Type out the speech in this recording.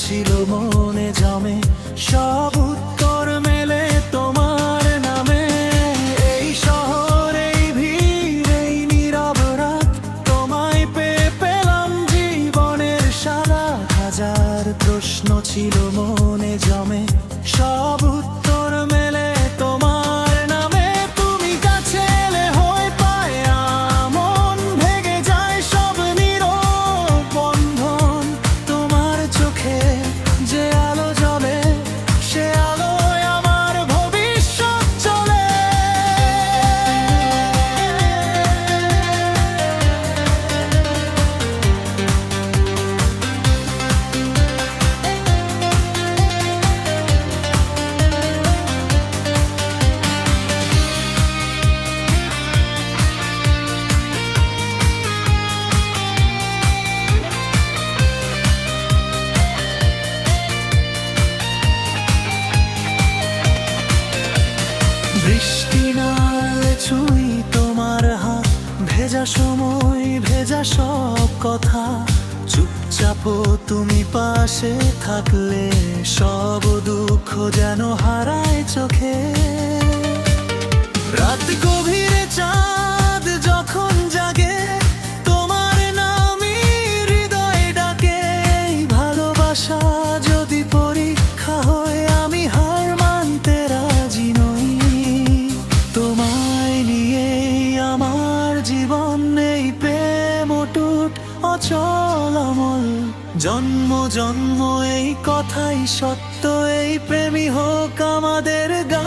ছিল মনে জমে, সব উত্তর মেলে তোমার নামে। এই শহর, এই ভিড়, এই নীরব রাত, তোমায় পেয়ে পেলাম জীবনের সারা। হাজার প্রশ্ন ছিল মনে জমে, সব উত্তর মেলে তোমার নামে। তুমি কাছে এলে হয়ে পায় আমন, ভেঙে যায় সব নীরব বন্ধন। তোমার চোখে যে আলো জ্বলে, সে আলোয় আমার ভবিষ্যৎ চলে। বৃষ্টি নালে ছুঁই তোমার হাত, ভেজা সময়, ভেজা সব কথা। চুপচাপ তুমি পাশে থাকলে, সব দুঃখ যেন হারায় চোখে। রাত গভীরে চাঁদ যখন জাগে, তোমার নামই হৃদয়ে ডাকে। ভালোবাসা যদি পরীক্ষা হয়, আমি হার মানতে রাজি নই। তোমায় নিয়েই আমার জীবন, এই প্রেম অটুট অচল অমল। জন্ম জন্ম এই কথাই সত্য, এই প্রেমই হোক আমাদের গান।